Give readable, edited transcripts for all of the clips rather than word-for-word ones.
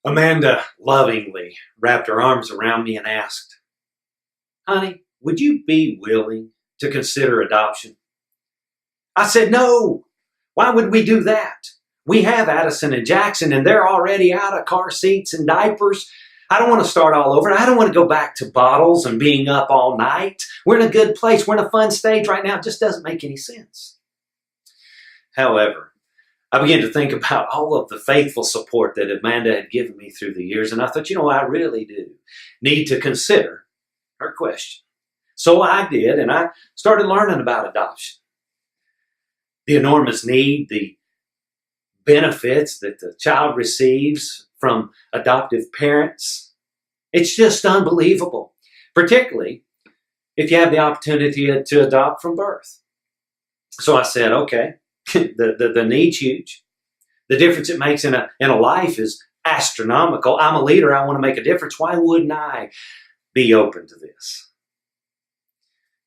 Amanda lovingly wrapped her arms around me and asked, "Honey, would you be willing to consider adoption?" I said, "No. Why would we do that? We have Addison and Jackson, and they're already out of car seats and diapers. I don't want to start all over. I don't want to go back to bottles and being up all night. We're in a good place. We're in a fun stage right now. It just doesn't make any sense." However, I began to think about all of the faithful support that Amanda had given me through the years, and I thought, I really do need to consider her question. So I did, and I started learning about adoption. The enormous need, the benefits that the child receives from adoptive parents. It's just unbelievable, particularly if you have the opportunity to adopt from birth. So I said, okay, the need's huge. The difference it makes in a life is astronomical. I'm a leader. I want to make a difference. Why wouldn't I be open to this?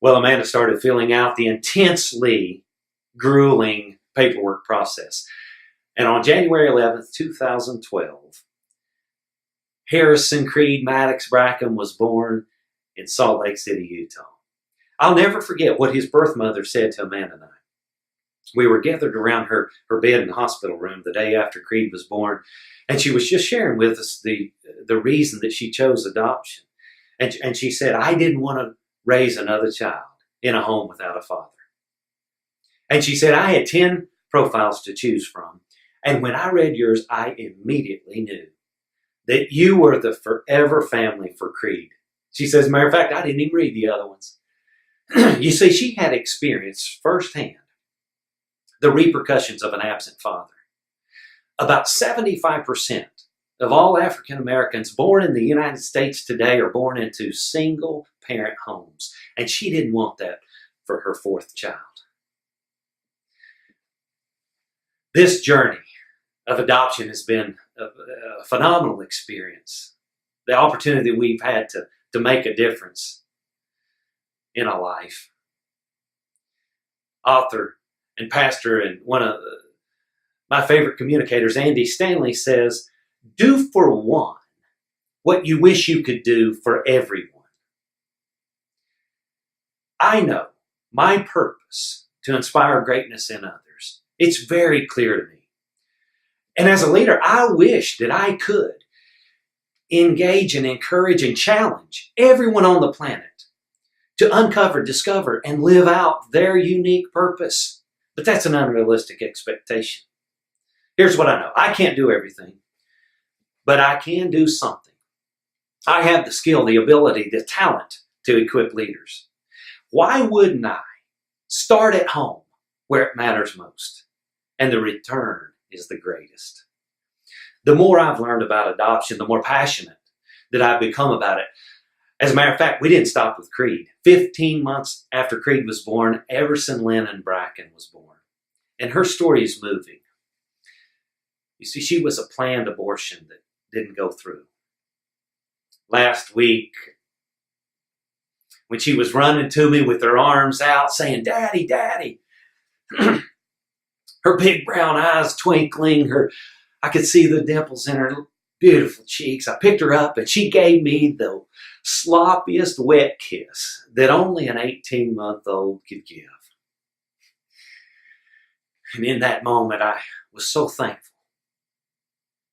Well, Amanda started filling out the intensely grueling paperwork process. And on January 11th, 2012, Harrison Creed Maddox Bracken was born in Salt Lake City, Utah. I'll never forget what his birth mother said to Amanda and I. We were gathered around her bed in the hospital room the day after Creed was born, and she was just sharing with us the reason that she chose adoption. And she said, "I didn't want to raise another child in a home without a father." And she said, "I had 10 profiles to choose from, and when I read yours, I immediately knew that you were the forever family for Creed." She says, matter of fact, I didn't even read the other ones. You see, she had experienced firsthand the repercussions of an absent father. About 75% of all African Americans born in the United States today are born into single parent homes. And she didn't want that for her fourth child. This journey of adoption has been a phenomenal experience. The opportunity we've had to make a difference in a life. Author and pastor and one of my favorite communicators, Andy Stanley, says, "Do for one what you wish you could do for everyone." I know my purpose to inspire greatness in others. It's very clear to me. And as a leader, I wish that I could engage and encourage and challenge everyone on the planet to uncover, discover, and live out their unique purpose. But that's an unrealistic expectation. Here's what I know. I can't do everything, but I can do something. I have the skill, the ability, the talent to equip leaders. Why wouldn't I start at home where it matters most and the return is the greatest? The more I've learned about adoption, the more passionate that I've become about it. As a matter of fact, we didn't stop with Creed. 15 months after Creed was born, Everson Lennon Bracken was born. And her story is moving. You see, she was a planned abortion that didn't go through. Last week, when she was running to me with her arms out saying, "Daddy, Daddy," her big brown eyes twinkling, I could see the dimples in her beautiful cheeks. I picked her up and she gave me the sloppiest wet kiss that only an 18-month-old could give. And in that moment, I was so thankful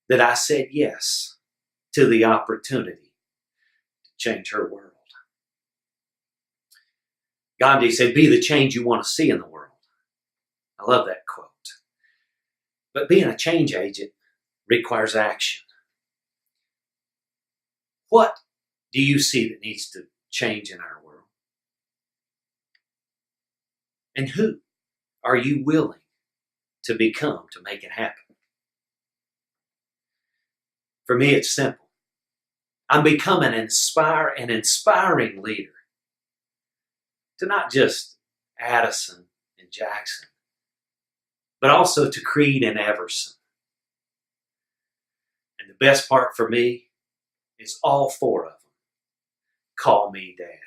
that I said yes to the opportunity to change her world. Gandhi said, "Be the change you want to see in the world." I love that quote. But being a change agent requires action. What do you see that needs to change in our world? And who are you willing to become to make it happen? For me, it's simple. I'm becoming an inspiring leader to not just Addison and Jackson, but also to Creed and Everson. And the best part for me is all 4 of them call me Dad.